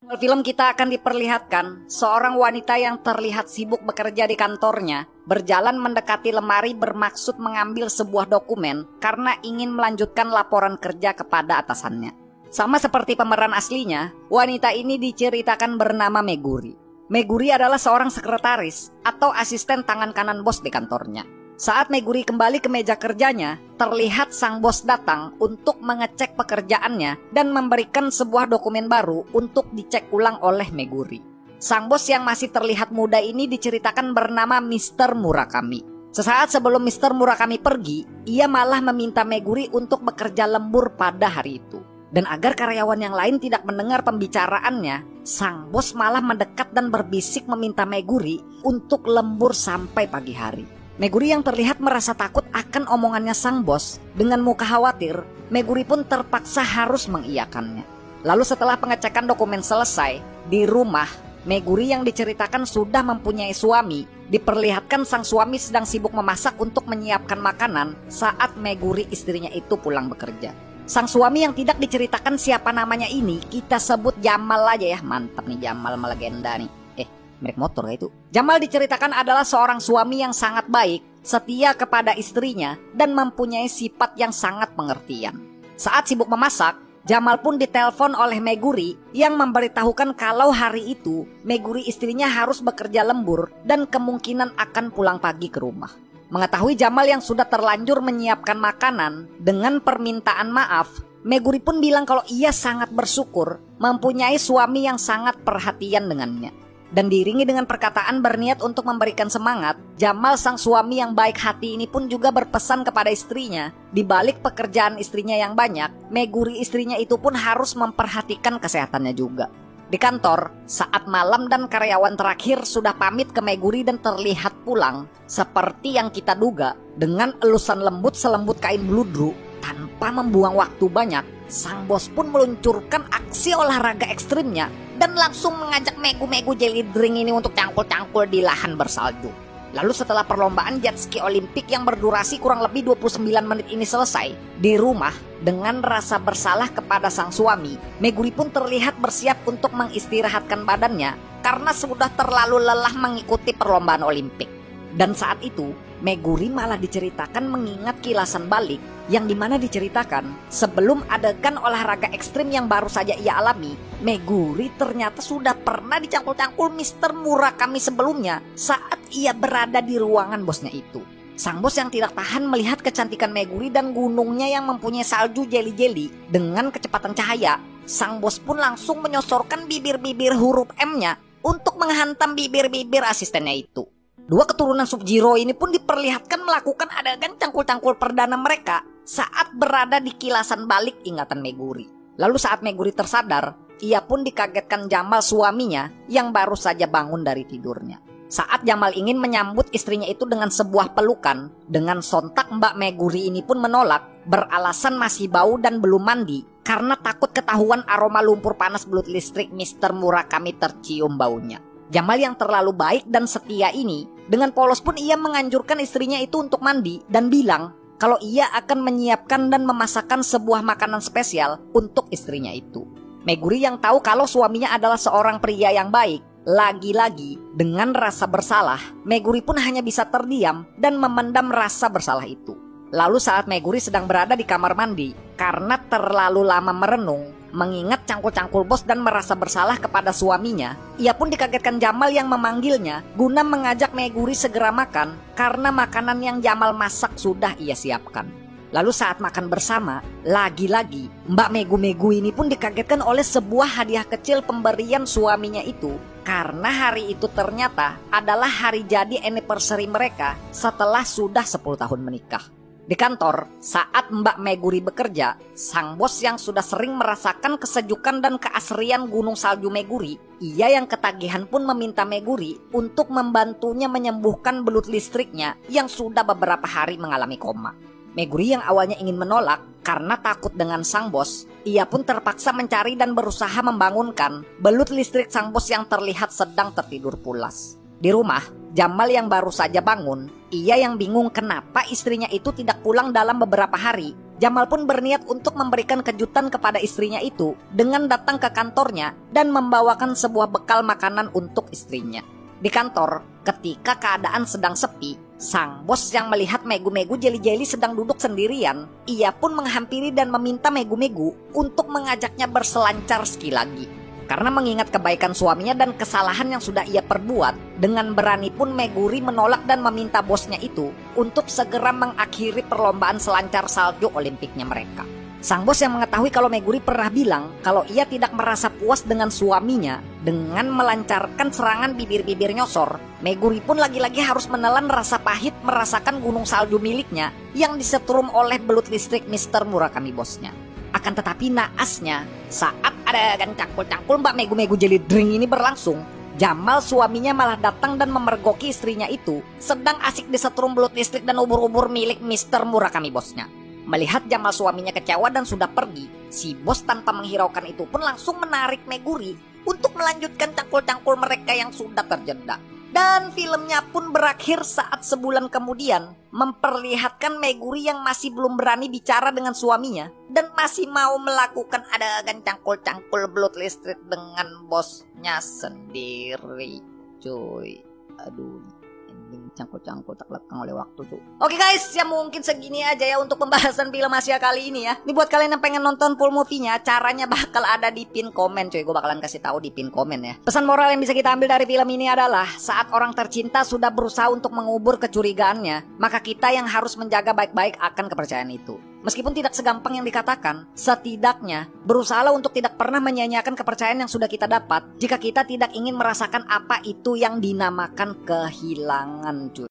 Film kita akan diperlihatkan seorang wanita yang terlihat sibuk bekerja di kantornya, berjalan mendekati lemari bermaksud mengambil sebuah dokumen karena ingin melanjutkan laporan kerja kepada atasannya. Sama seperti pemeran aslinya, wanita ini diceritakan bernama Meguri. Meguri adalah seorang sekretaris atau asisten tangan kanan bos di kantornya. Saat Meguri kembali ke meja kerjanya, terlihat sang bos datang untuk mengecek pekerjaannya dan memberikan sebuah dokumen baru untuk dicek ulang oleh Meguri. Sang bos yang masih terlihat muda ini diceritakan bernama Mr. Murakami. Sesaat sebelum Mr. Murakami pergi, ia malah meminta Meguri untuk bekerja lembur pada hari itu. Dan agar karyawan yang lain tidak mendengar pembicaraannya, sang bos malah mendekat dan berbisik meminta Meguri untuk lembur sampai pagi hari. Meguri yang terlihat merasa takut akan omongannya sang bos, dengan muka khawatir, Meguri pun terpaksa harus mengiyakannya. Lalu setelah pengecekan dokumen selesai, di rumah, Meguri yang diceritakan sudah mempunyai suami, diperlihatkan sang suami sedang sibuk memasak untuk menyiapkan makanan saat Meguri istrinya itu pulang bekerja. Sang suami yang tidak diceritakan siapa namanya ini, kita sebut Jamal aja ya, mantap nih Jamal melegenda nih. Merek motor itu. Jamal diceritakan adalah seorang suami yang sangat baik, setia kepada istrinya, dan mempunyai sifat yang sangat pengertian. Saat sibuk memasak, Jamal pun ditelepon oleh Meguri yang memberitahukan kalau hari itu Meguri istrinya harus bekerja lembur dan kemungkinan akan pulang pagi ke rumah. Mengetahui Jamal yang sudah terlanjur menyiapkan makanan dengan permintaan maaf, Meguri pun bilang kalau ia sangat bersyukur mempunyai suami yang sangat perhatian dengannya. Dan diiringi dengan perkataan berniat untuk memberikan semangat, Jamal sang suami yang baik hati ini pun juga berpesan kepada istrinya, di balik pekerjaan istrinya yang banyak, Meguri istrinya itu pun harus memperhatikan kesehatannya juga. Di kantor, saat malam dan karyawan terakhir sudah pamit ke Meguri dan terlihat pulang, seperti yang kita duga, dengan elusan lembut selembut kain bludru, tanpa membuang waktu banyak, sang bos pun meluncurkan aksi olahraga ekstrimnya dan langsung mengajak Megu Jelly Drink ini untuk cangkul-cangkul di lahan bersalju. Lalu setelah perlombaan jet ski olimpik yang berdurasi kurang lebih 29 menit ini selesai, di rumah dengan rasa bersalah kepada sang suami, Meguri pun terlihat bersiap untuk mengistirahatkan badannya karena sudah terlalu lelah mengikuti perlombaan olimpik. Dan saat itu, Meguri malah diceritakan mengingat kilasan balik yang dimana diceritakan sebelum adegan olahraga ekstrim yang baru saja ia alami, Meguri ternyata sudah pernah dicangkul-cangkul Mr. Murakami sebelumnya saat ia berada di ruangan bosnya itu. Sang bos yang tidak tahan melihat kecantikan Meguri dan gunungnya yang mempunyai salju jeli-jeli dengan kecepatan cahaya, sang bos pun langsung menyosorkan bibir-bibir huruf M-nya untuk menghantam bibir-bibir asistennya itu. Dua keturunan Sub-Zero ini pun diperlihatkan melakukan adegan cangkul-cangkul perdana mereka saat berada di kilasan balik ingatan Meguri. Lalu saat Meguri tersadar, ia pun dikagetkan Jamal suaminya yang baru saja bangun dari tidurnya. Saat Jamal ingin menyambut istrinya itu dengan sebuah pelukan, dengan sontak Mbak Meguri ini pun menolak, beralasan masih bau dan belum mandi karena takut ketahuan aroma lumpur panas belut listrik Mr. Murakami tercium baunya. Jamal yang terlalu baik dan setia ini, dengan polos pun ia menganjurkan istrinya itu untuk mandi dan bilang kalau ia akan menyiapkan dan memasakkan sebuah makanan spesial untuk istrinya itu. Meguri yang tahu kalau suaminya adalah seorang pria yang baik, lagi-lagi dengan rasa bersalah, Meguri pun hanya bisa terdiam dan memendam rasa bersalah itu. Lalu saat Meguri sedang berada di kamar mandi, karena terlalu lama merenung, mengingat cangkul-cangkul bos dan merasa bersalah kepada suaminya, ia pun dikagetkan Jamal yang memanggilnya guna mengajak Meguri segera makan karena makanan yang Jamal masak sudah ia siapkan. Lalu saat makan bersama, lagi-lagi Mbak Megu ini pun dikagetkan oleh sebuah hadiah kecil pemberian suaminya itu karena hari itu ternyata adalah hari jadi anniversary mereka setelah sudah 10 tahun menikah. Di kantor, saat Mbak Meguri bekerja, sang bos yang sudah sering merasakan kesejukan dan keasrian gunung salju Meguri, ia yang ketagihan pun meminta Meguri untuk membantunya menyembuhkan belut listriknya yang sudah beberapa hari mengalami koma. Meguri yang awalnya ingin menolak karena takut dengan sang bos, ia pun terpaksa mencari dan berusaha membangunkan belut listrik sang bos yang terlihat sedang tertidur pulas. Di rumah, Jamal yang baru saja bangun, ia yang bingung kenapa istrinya itu tidak pulang dalam beberapa hari, Jamal pun berniat untuk memberikan kejutan kepada istrinya itu dengan datang ke kantornya dan membawakan sebuah bekal makanan untuk istrinya. Di kantor, ketika keadaan sedang sepi, sang bos yang melihat Megu-Megu Jelly-Jelly sedang duduk sendirian, ia pun menghampiri dan meminta Megu-Megu untuk mengajaknya berselancar ski lagi. Karena mengingat kebaikan suaminya dan kesalahan yang sudah ia perbuat, dengan berani pun Meguri menolak dan meminta bosnya itu untuk segera mengakhiri perlombaan selancar salju olimpiknya mereka. Sang bos yang mengetahui kalau Meguri pernah bilang kalau ia tidak merasa puas dengan suaminya dengan melancarkan serangan bibir-bibir nyosor, Meguri pun lagi-lagi harus menelan rasa pahit merasakan gunung salju miliknya yang disetrum oleh belut listrik Mr. Murakami bosnya. Akan tetapi naasnya, saat adegan cangkul-cangkul Mbak Megu-Megu Jelly Drink ini berlangsung, Jamal suaminya malah datang dan memergoki istrinya itu sedang asik disetrum belut listrik dan ubur-ubur milik Mr. Murakami bosnya. Melihat Jamal suaminya kecewa dan sudah pergi, si bos tanpa menghiraukan itu pun langsung menarik Meguri untuk melanjutkan cangkul-cangkul mereka yang sudah terjeda. Dan filmnya pun berakhir saat sebulan kemudian memperlihatkan Meguri yang masih belum berani bicara dengan suaminya dan masih mau melakukan adegan cangkul-cangkul belut listrik dengan bosnya sendiri. Cuy, aduh, ending cangkul-cangkul tak lekang oleh waktu tuh. Oke guys, ya mungkin segini aja ya untuk pembahasan film Asia kali ini ya. Ini buat kalian yang pengen nonton full movie-nya, caranya bakal ada di pin komen cuy. Gue bakalan kasih tahu di pin komen ya. Pesan moral yang bisa kita ambil dari film ini adalah saat orang tercinta sudah berusaha untuk mengubur kecurigaannya, maka kita yang harus menjaga baik-baik akan kepercayaan itu. Meskipun tidak segampang yang dikatakan, setidaknya berusahalah untuk tidak pernah menyia-nyiakan kepercayaan yang sudah kita dapat jika kita tidak ingin merasakan apa itu yang dinamakan kehilangan cuy.